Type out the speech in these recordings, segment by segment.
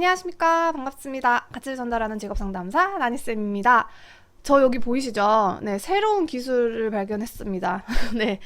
안녕하십니까. 반갑습니다. 가치를 전달하는 직업상담사 나니쌤입니다. 저 여기 보이시죠? 네, 새로운 기술을 발견했습니다. 네,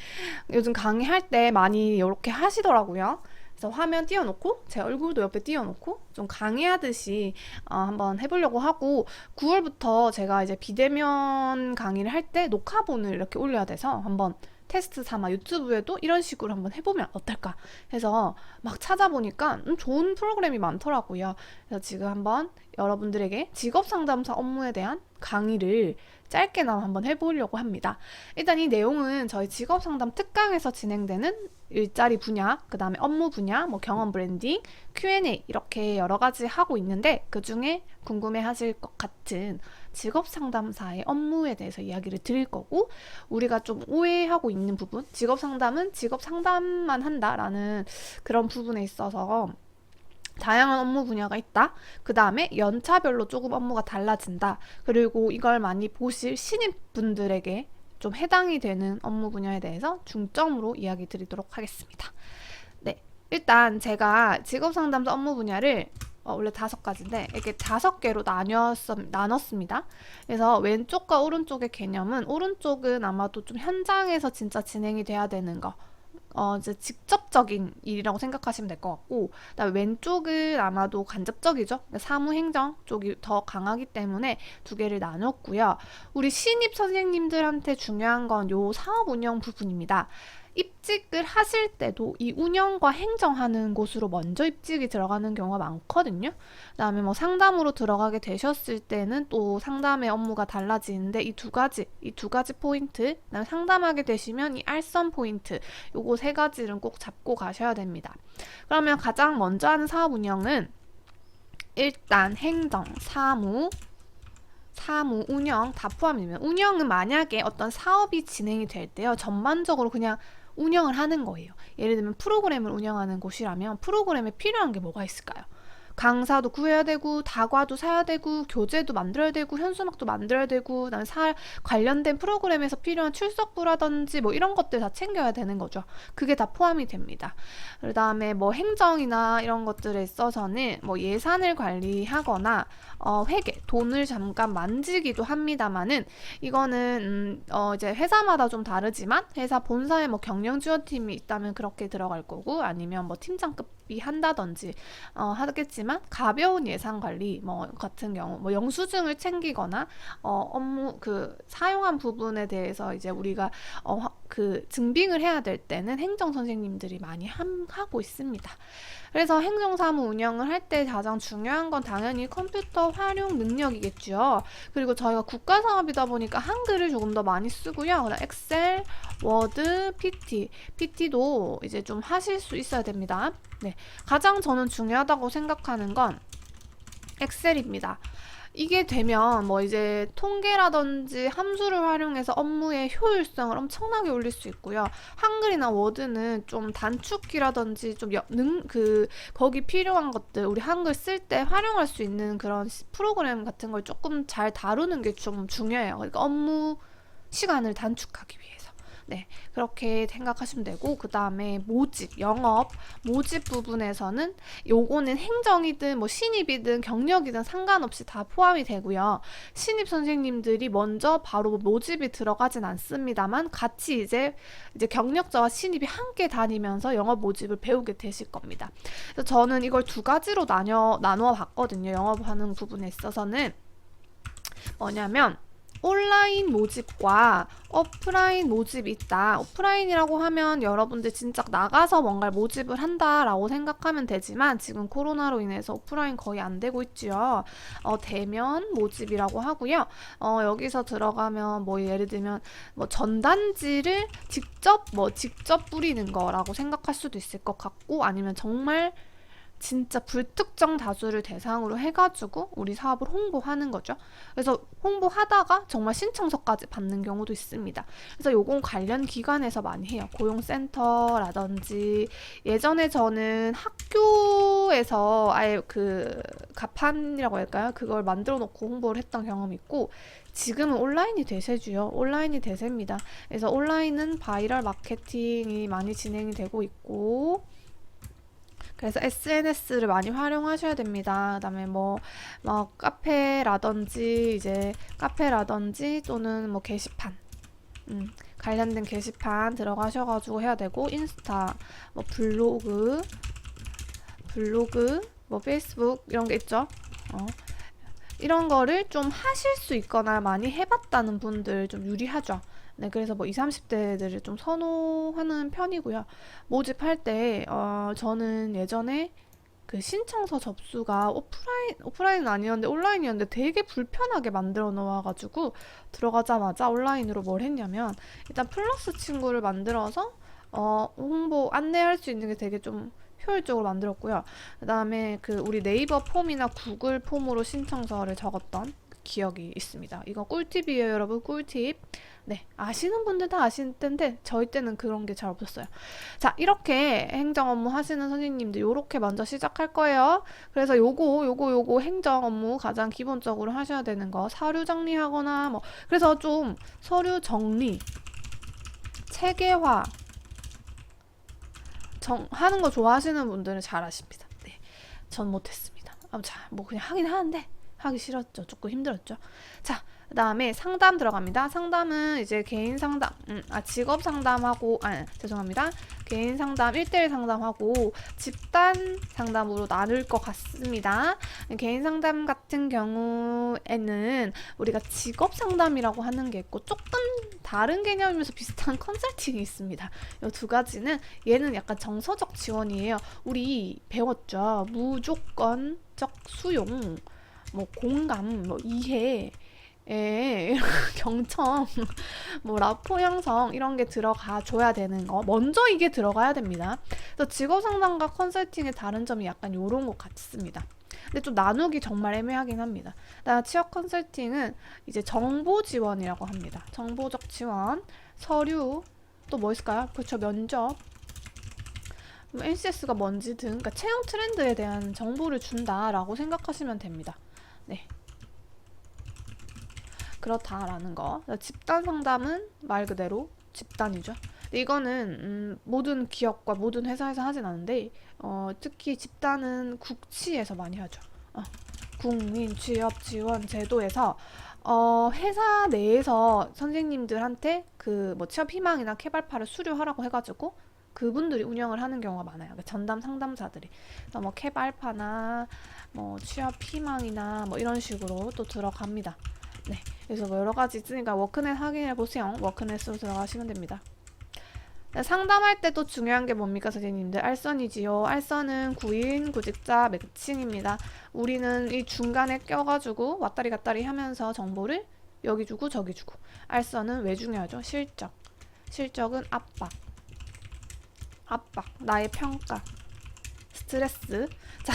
요즘 강의할 때 많이 이렇게 하시더라고요. 그래서 화면 띄워놓고 제 얼굴도 옆에 띄워놓고 좀 강의하듯이 한번 해보려고 하고 9월부터 제가 이제 비대면 강의를 할 때 녹화본을 이렇게 올려야 돼서 한번 테스트 삼아 유튜브에도 이런 식으로 한번 해보면 어떨까 해서 막 찾아보니까 좋은 프로그램이 많더라고요. 그래서 지금 한번 여러분들에게 직업상담사 업무에 대한 강의를 짧게나마 한번 해보려고 합니다. 일단 이 내용은 저희 직업상담 특강에서 진행되는 일자리 분야, 그 다음에 업무 분야, 뭐 경험 브랜딩, Q&A 이렇게 여러 가지 하고 있는데 그 중에 궁금해 하실 것 같은 직업 상담사의 업무에 대해서 이야기를 드릴 거고, 우리가 좀 오해하고 있는 부분, 직업 상담은 직업 상담만 한다라는 그런 부분에 있어서 다양한 업무 분야가 있다. 그 다음에 연차별로 조금 업무가 달라진다. 그리고 이걸 많이 보실 신입분들에게 좀 해당이 되는 업무 분야에 대해서 중점으로 이야기 드리도록 하겠습니다. 네, 일단 제가 직업상담사 업무 분야를 원래 5가지인데 이렇게 5개로 나눴습니다. 그래서 왼쪽과 오른쪽의 개념은, 오른쪽은 아마도 좀 현장에서 진짜 진행이 돼야 되는 거, 이제 직접적인 일이라고 생각하시면 될 것 같고, 그다음에 왼쪽은 아마도 간접적이죠. 그러니까 사무행정 쪽이 더 강하기 때문에 2개를 나눴고요. 우리 신입 선생님들한테 중요한 건 요 사업 운영 부분입니다. 입직을 하실 때도 이 운영과 행정하는 곳으로 먼저 입직이 들어가는 경우가 많거든요. 그다음에 뭐 상담으로 들어가게 되셨을 때는 또 상담의 업무가 달라지는데 이 두 가지 포인트, 그다음에 상담하게 되시면 이 알선 포인트, 요거 3가지를 꼭 잡고 가셔야 됩니다. 그러면 가장 먼저 하는 사업 운영은 일단 행정, 사무, 운영 다 포함이면, 운영은 만약에 어떤 사업이 진행이 될 때요, 전반적으로 그냥 운영을 하는 거예요. 예를 들면 프로그램을 운영하는 곳이라면 프로그램에 필요한 게 뭐가 있을까요? 강사도 구해야 되고, 다과도 사야 되고, 교재도 만들어야 되고, 현수막도 만들어야 되고, 그다음에 관련된 프로그램에서 필요한 출석부라든지 뭐 이런 것들 다 챙겨야 되는 거죠. 그게 다 포함이 됩니다. 그다음에 뭐 행정이나 이런 것들에 있어서는 뭐 예산을 관리하거나 회계, 돈을 잠깐 만지기도 합니다만은, 이거는 이제 회사마다 좀 다르지만 회사 본사에 뭐 경영지원팀이 있다면 그렇게 들어갈 거고, 아니면 뭐 팀장급이 한다든지 하겠지만, 가벼운 예산 관리 뭐 같은 경우 뭐 영수증을 챙기거나 업무 그 사용한 부분에 대해서 이제 우리가 그 증빙을 해야 될 때는 행정 선생님들이 많이 하고 있습니다. 그래서 행정사무 운영을 할 때 가장 중요한 건 당연히 컴퓨터 활용 능력이겠죠. 그리고 저희가 국가사업이다 보니까 한글을 조금 더 많이 쓰고요. 그다음 엑셀, 워드, PT도 이제 좀 하실 수 있어야 됩니다. 네, 가장 저는 중요하다고 생각하는 건 엑셀입니다. 이게 되면 뭐 이제 통계라든지 함수를 활용해서 업무의 효율성을 엄청나게 올릴 수 있고요. 한글이나 워드는 좀 단축키라든지 좀 거기 필요한 것들, 우리 한글 쓸 때 활용할 수 있는 그런 프로그램 같은 걸 조금 잘 다루는 게 좀 중요해요. 그러니까 업무 시간을 단축하기 위해서. 네, 그렇게 생각하시면 되고, 그 다음에 영업 모집 부분에서는 요거는 행정이든 뭐 신입이든 경력이든 상관없이 다 포함이 되고요. 신입 선생님들이 먼저 바로 모집이 들어가진 않습니다만, 같이 이제 경력자와 신입이 함께 다니면서 영업 모집을 배우게 되실 겁니다. 그래서 저는 이걸 2가지로 나누어 봤거든요. 영업하는 부분에 있어서는 뭐냐면, 온라인 모집과 오프라인 모집이 있다. 오프라인이라고 하면 여러분들 진짜 나가서 뭔가를 모집을 한다라고 생각하면 되지만, 지금 코로나로 인해서 오프라인 거의 안 되고 있지요. 대면 모집이라고 하고요. 여기서 들어가면 뭐 예를 들면 뭐 전단지를 직접 뿌리는 거라고 생각할 수도 있을 것 같고, 아니면 정말 진짜 불특정 다수를 대상으로 해가지고 우리 사업을 홍보하는 거죠. 그래서 홍보하다가 정말 신청서까지 받는 경우도 있습니다. 그래서 요건 관련 기관에서 많이 해요. 고용센터라든지, 예전에 저는 학교에서 아예 그 가판이라고 할까요? 그걸 만들어 놓고 홍보를 했던 경험이 있고, 지금은 온라인이 대세죠. 온라인이 대세입니다. 그래서 온라인은 바이럴 마케팅이 많이 진행이 되고 있고, 그래서 SNS를 많이 활용하셔야 됩니다. 그다음에 뭐 카페라든지 또는 뭐 게시판, 관련된 게시판 들어가셔가지고 해야 되고, 인스타, 뭐 블로그, 뭐 페이스북 이런 게 있죠. 이런 거를 좀 하실 수 있거나 많이 해봤다는 분들 좀 유리하죠. 네, 그래서 뭐 20, 30대들을 좀 선호하는 편이고요. 모집할 때, 저는 예전에 그 신청서 접수가 오프라인은 아니었는데 온라인이었는데 되게 불편하게 만들어 놓아가지고 들어가자마자 온라인으로 뭘 했냐면, 일단 플러스 친구를 만들어서 홍보 안내할 수 있는 게 되게 좀 효율적으로 만들었고요. 그 다음에 그 우리 네이버 폼이나 구글 폼으로 신청서를 적었던 기억이 있습니다. 이거 꿀팁이에요, 여러분. 꿀팁. 네, 아시는 분들 다 아실 텐데 저희 때는 그런 게 잘 없었어요. 자, 이렇게 행정 업무 하시는 선생님들 요렇게 먼저 시작할 거예요. 그래서 요거 행정 업무 가장 기본적으로 하셔야 되는 거, 서류 정리하거나 뭐, 그래서 좀 서류 정리, 체계화 하는 거 좋아하시는 분들은 잘 아십니다. 네, 전 못했습니다. 뭐 그냥 하긴 하는데 하기 싫었죠. 조금 힘들었죠. 자, 그 다음에 상담 들어갑니다. 상담은 이제 개인 상담, 직업 상담하고, 죄송합니다. 개인 상담, 1대1 상담하고 집단 상담으로 나눌 것 같습니다. 개인 상담 같은 경우에는 우리가 직업 상담이라고 하는 게 있고, 조금 다른 개념이면서 비슷한 컨설팅이 있습니다. 이 두 가지는, 얘는 약간 정서적 지원이에요. 우리 배웠죠. 무조건적 수용, 뭐 공감, 뭐 이해, 경청, 뭐 라포 형성 이런 게 들어가 줘야 되는 거, 먼저 이게 들어가야 됩니다. 그래서 직업 상담과 컨설팅의 다른 점이 약간 요런 것 같습니다. 근데 좀 나누기 정말 애매하긴 합니다. 취업 컨설팅은 이제 정보 지원이라고 합니다. 정보적 지원, 서류, 또 뭐 있을까요? 그렇죠, 면접, NCS가 뭔지 등, 그러니까 채용 트렌드에 대한 정보를 준다라고 생각하시면 됩니다. 네, 그렇다라는 거. 집단 상담은 말 그대로 집단이죠. 근데 이거는 모든 기업과 모든 회사에서 하진 않는데, 특히 집단은 국치에서 많이 하죠. 국민 취업 지원 제도에서 회사 내에서 선생님들한테 그 뭐 취업 희망이나 캐발파를 수료하라고 해가지고 그분들이 운영을 하는 경우가 많아요. 그러니까 전담 상담사들이. 그래서 뭐 캐발파나 뭐 취업 희망이나 뭐 이런 식으로 또 들어갑니다. 네, 그래서 뭐 여러 가지 있으니까 워크넷 확인해 보세요. 워크넷으로 들어가시면 됩니다. 상담할 때 또 중요한 게 뭡니까, 선생님들? 알선이지요. 알선은 구인, 구직자, 매칭입니다. 우리는 이 중간에 껴가지고 왔다리 갔다리 하면서 정보를 여기 주고 저기 주고. 알선은 왜 중요하죠? 실적. 실적은 압박, 나의 평가, 스트레스. 자,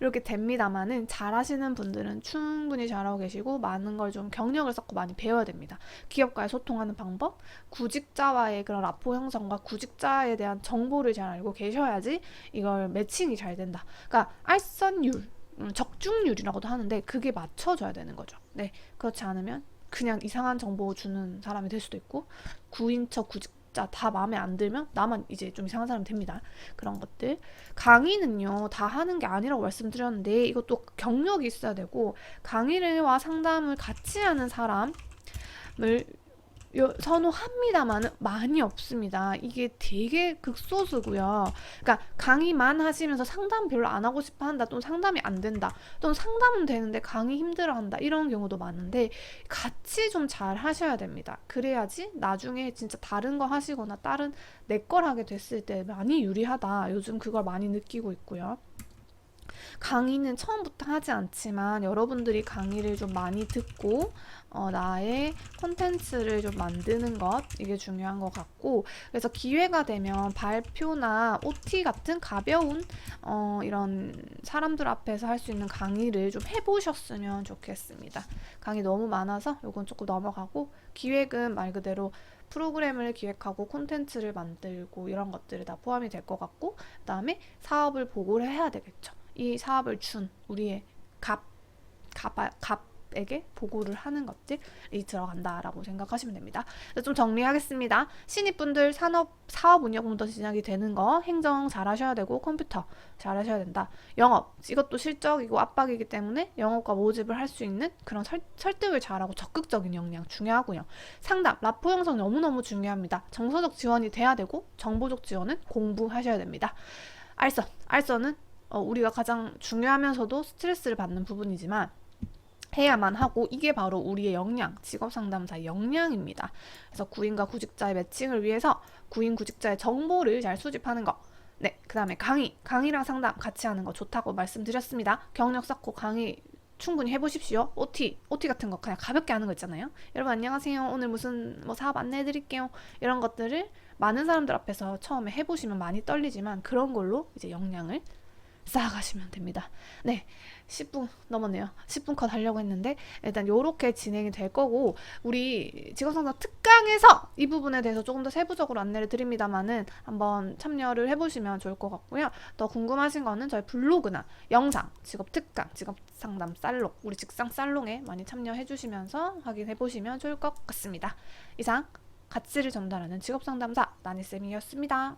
이렇게 됩니다만은 잘하시는 분들은 충분히 잘하고 계시고, 많은 걸 좀 경력을 쌓고 많이 배워야 됩니다. 기업과의 소통하는 방법, 구직자와의 그런 라포 형성과 구직자에 대한 정보를 잘 알고 계셔야지 이걸 매칭이 잘 된다. 그러니까 알선율, 적중률이라고도 하는데 그게 맞춰져야 되는 거죠. 네, 그렇지 않으면 그냥 이상한 정보 주는 사람이 될 수도 있고, 구인처 구직자 다 마음에 안 들면 나만 이제 좀 이상한 사람이 됩니다. 그런 것들. 강의는요, 다 하는 게 아니라고 말씀드렸는데 이것도 경력이 있어야 되고, 강의와 상담을 같이 하는 사람을 선호합니다만 많이 없습니다. 이게 되게 극소수고요. 그러니까 강의만 하시면서 상담 별로 안 하고 싶어 한다, 또는 상담이 안 된다, 또는 상담은 되는데 강의 힘들어 한다, 이런 경우도 많은데 같이 좀 잘 하셔야 됩니다. 그래야지 나중에 진짜 다른 거 하시거나 다른 내 걸 하게 됐을 때 많이 유리하다. 요즘 그걸 많이 느끼고 있고요. 강의는 처음부터 하지 않지만 여러분들이 강의를 좀 많이 듣고 나의 콘텐츠를 좀 만드는 것, 이게 중요한 것 같고, 그래서 기회가 되면 발표나 OT 같은 가벼운 이런 사람들 앞에서 할 수 있는 강의를 좀 해보셨으면 좋겠습니다. 강의 너무 많아서 요건 조금 넘어가고, 기획은 말 그대로 프로그램을 기획하고 콘텐츠를 만들고 이런 것들이 다 포함이 될 것 같고, 그 다음에 사업을 보고를 해야 되겠죠. 이 사업을 준 우리의 에게 보고를 하는 것들이 들어간다라고 생각하시면 됩니다. 좀 정리하겠습니다. 신입분들 사업 운영부터 시작이 되는 거 행정 잘 하셔야 되고 컴퓨터 잘 하셔야 된다. 영업 이것도 실적이고 압박이기 때문에 영업과 모집을 할 수 있는 그런 설득을 잘하고 적극적인 역량 중요하고요. 상담 라포 형성 너무너무 중요합니다. 정서적 지원이 돼야 되고 정보적 지원은 공부하셔야 됩니다. 알선은 우리가 가장 중요하면서도 스트레스를 받는 부분이지만 해야만 하고 이게 바로 우리의 역량, 직업상담사의 역량입니다. 그래서 구인과 구직자의 매칭을 위해서 구인, 구직자의 정보를 잘 수집하는 거. 네, 그 다음에 강의랑 상담 같이 하는 거 좋다고 말씀드렸습니다. 경력 쌓고 강의 충분히 해보십시오. OT 같은 거 그냥 가볍게 하는 거 있잖아요. 여러분 안녕하세요. 오늘 무슨 사업 안내해드릴게요. 이런 것들을 많은 사람들 앞에서 처음에 해보시면 많이 떨리지만 그런 걸로 이제 역량을 쌓아가시면 됩니다. 네, 10분 넘었네요. 10분 컷 하려고 했는데 일단 요렇게 진행이 될 거고 우리 직업상담 특강에서 이 부분에 대해서 조금 더 세부적으로 안내를 드립니다만은 한번 참여를 해보시면 좋을 것 같고요. 더 궁금하신 거는 저희 블로그나 영상, 직업특강, 직업상담 살롱, 우리 직장 살롱에 많이 참여해 주시면서 확인해 보시면 좋을 것 같습니다. 이상 가치를 전달하는 직업상담사 나니쌤이었습니다.